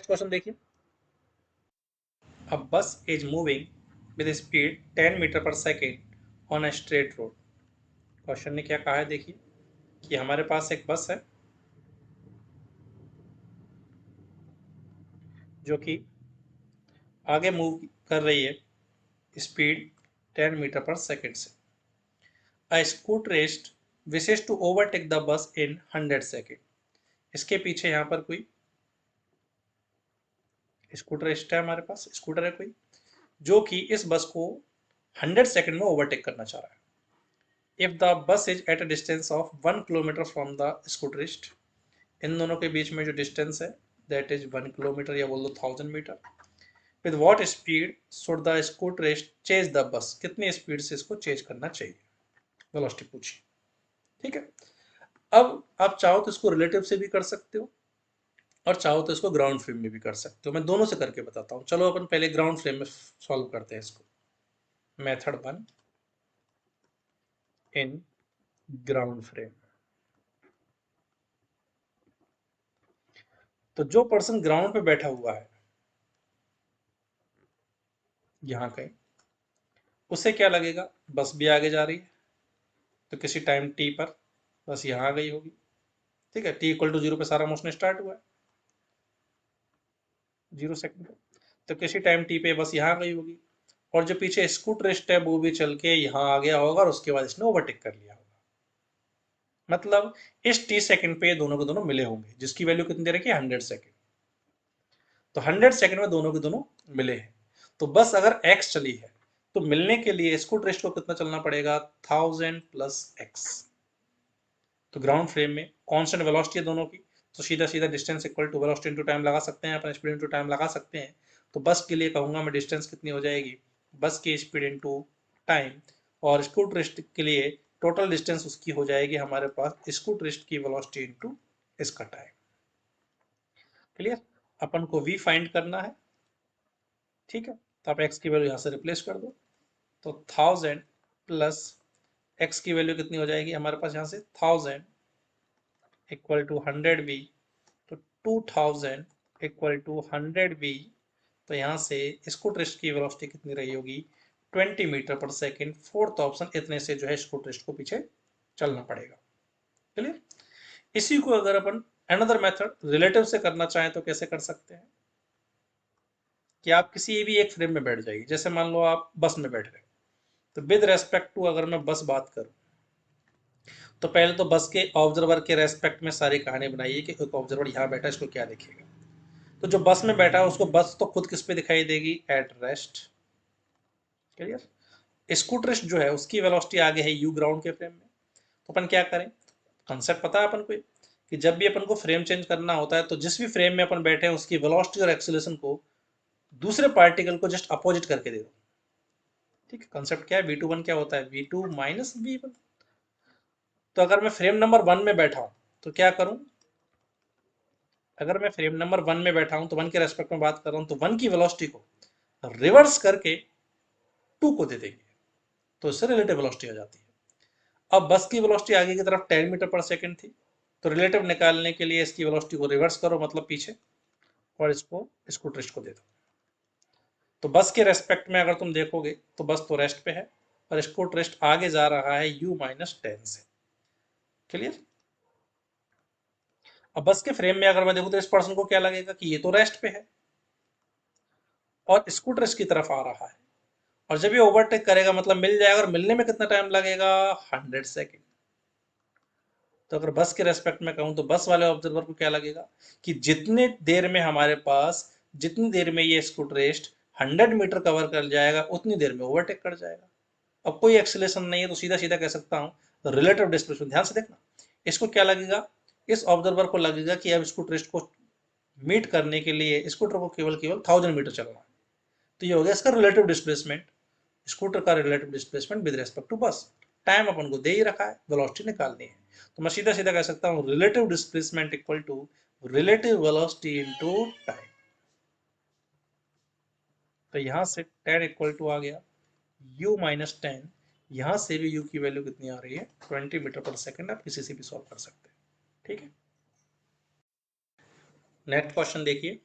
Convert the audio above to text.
Next question देखिए, a bus is moving with speed 10 metre per second on a straight road. Question ने क्या कहा है, देखिए कि हमारे पास एक बस है जो कि आगे मूव कर रही है स्पीड 10 मीटर पर सेकेंड से। A scooterist wishes to overtake the bus in 100 second. इसके पीछे यहाँ पर कोई स्कूटरिस्ट है, हमारे पास स्कूटर है कोई, जो कि इस बस को 100 सेकेंड में ओवरटेक करना चाह रहा है। If the bus is at a distance of 1 kilometre from the scooterist, इन दोनों के बीच में जो डिस्टेंस है दैट इज 1 किलोमीटर या बोल दो 1000 metre. With what speed should the scooterist chase the bus, कितनी स्पीड से इसको चेज करना चाहिए, वेलोसिटी पूछी। ठीक है, अब आप चाहो तो इसको रिलेटिव से भी कर सकते हो और चाहो तो इसको ग्राउंड फ्रेम में भी कर सकते हो। मैं दोनों से करके बताता हूँ। चलो अपन पहले ग्राउंड फ्रेम में सॉल्व करते हैं इसको। Method 1 in ground frame. तो जो पर्सन ग्राउंड पे बैठा हुआ है यहाँ कहीं, उसे क्या लगेगा, बस भी आगे जा रही है, तो किसी टाइम टी पर बस यहाँ आ गई होगी। ठीक है, टी इक्वल टू 0 पे सारा मोशन स्टार्ट हुआ है, 0 सेकंड पे, तो किसी टाइम टी पे बस यहाँ आ गई होगी, और जो पीछे स्कूटरिस्ट है वो भी चल के यहाँ आ गया होगा और उसके बाद इसने ओवरटेक कर लिया होगा। मतलब इस टी सेकंड पे दोनों के दोनों मिले होंगे, जिसकी वैल्यू कितनी दे रखी है, 100 सेकंड। तो 100 सेकंड में दोनों के दोनों मिले हैं। तो बस अगर x चली है तो मिलने के लिए स्कूटरिस्ट को कितना चलना पड़ेगा, 1000 प्लस x। तो ग्राउंड फ्रेम में कांस्टेंट वेलोसिटी है दोनों की, तो सीधा सीधा distance equal to velocity into time लगा सकते हैं, अपन स्पीड इनटू टाइम लगा सकते हैं। तो बस के लिए कहूंगा मैं डिस्टेंस कितनी हो जाएगी, बस की स्पीड इनटू टाइम, और स्कूटरिस्ट के लिए टोटल डिस्टेंस उसकी हो जाएगी हमारे पास स्कूटरिस्ट की वेलोसिटी इनटू इसका टाइम। क्लियर, अपन को v फाइंड करना है। ठीक है, तो आप x की वैल्यू यहाँ से रिप्लेस कर दो, तो 1000 प्लस x की वैल्यू कितनी हो जाएगी हमारे पास यहाँ से, 1000 इक्वल टू 100v, तो 2000 इक्वल टू 100v। तो यहाँ से स्कूटरिस्ट की वेलोसिटी कितनी रही होगी, 20 metre per second. Fourth option, इतने से जो है स्कूटरिस्ट को पीछे चलना पड़ेगा। क्लियर, इसी को अगर अपन अनदर मेथड रिलेटिव से करना चाहें तो कैसे कर सकते हैं, कि आप किसी भी एक फ्रेम में बैठ जाइए। जैसे मान लो आप बस में बैठ गए, तो विद रेस्पेक्ट टू अगर मैं बस बात करूं, तो पहले तो बस के ऑब्जर्वर के रेस्पेक्ट में सारी कहानी बनाइए कि एक ऑब्जर्वर यहाँ बैठा है, इसको क्या दिखेगा। तो जो बस में बैठा है उसको बस तो खुद किस पे दिखाई देगी, एट रेस्ट। क्लियर, स्कूटरिस्ट जो है उसकी वेलोसिटी आगे है यू ग्राउंड के फ्रेम में। तो अपन क्या करें, कंसेप्ट पता है अपन को कि जब भी अपन को फ्रेम चेंज करना होता है तो जिस भी फ्रेम में अपन बैठे हैं उसकी वेलोसिटी और एक्सीलरेशन को दूसरे पार्टिकल को जस्ट अपोजिट करके दे दो। ठीक है, कंसेप्ट क्या है, v21 क्या होता है, v2 माइनस v1। तो अगर मैं फ्रेम नंबर 1 में बैठा हूं तो क्या करूं, अगर मैं फ्रेम नंबर 1 में बैठा हूं तो 1 के रेस्पेक्ट में बात कर रहा हूं, तो 1 की वेलोसिटी को रिवर्स करके 2 को दे देंगे, तो इससे रिलेटिव वेलोसिटी आ जाती है। अब बस की वेलोसिटी आगे की तरफ 10 मीटर पर सेकंड थी, तो रिलेटिव निकालने के लिए इसकी वेलोसिटी को रिवर्स करो, मतलब पीछे, और इसको स्कूटरिस्ट को दे दो। तो बस के रेस्पेक्ट में अगर तुम देखोगे तो बस तो रेस्ट पे है और स्कूटरिस्ट आगे जा रहा है u माइनस 10 से। क्लियर, अब बस के फ्रेम में अगर मैं देखूं तो इस पर्सन को क्या लगेगा कि ये तो रेस्ट पे है और स्कूटरिस्ट की तरफ आ रहा है, और जब ये ओवरटेक करेगा मतलब मिल जाएगा, और मिलने में कितना टाइम लगेगा, 100 सेकेंड। तो अगर बस के रेस्पेक्ट में कहूं तो बस वाले ऑब्जर्वर को क्या लगेगा कि जितने देर में हमारे पास, जितनी देर में ये स्कूटरिस्ट 100 मीटर कवर कर जाएगा उतनी देर में ओवरटेक कर जाएगा। अब कोई एक्सीलरेशन नहीं है तो सीधा सीधा कह सकता हूं रिलेटिव डिस्प्लेसमेंट। ध्यान से देखना, इसको क्या लगेगा, इस ऑब्जर्वर को लगेगा कि अब स्कूटरिस्ट को मीट करने के लिए स्कूटर को केवल केवल 1000 मीटर चलना है। तो ये हो गया इसका रिलेटिव डिस्प्लेसमेंट, स्कूटर का relative displacement with respect to bus. Time अपन को दे ही रखा है, वेलोसिटी निकालनी है, तो मैं सीधा सीधा कह सकता हूं relative displacement equal to relative velocity into time. तो यहां से 10 इक्वल टू आ गया u माइनस 10, यहां से भी u की वैल्यू कितनी आ रही है, 20 मीटर पर सेकंड। आप किसी से भी सॉल्व कर सकते हैं। ठीक है, नेक्स्ट क्वेश्चन देखिए,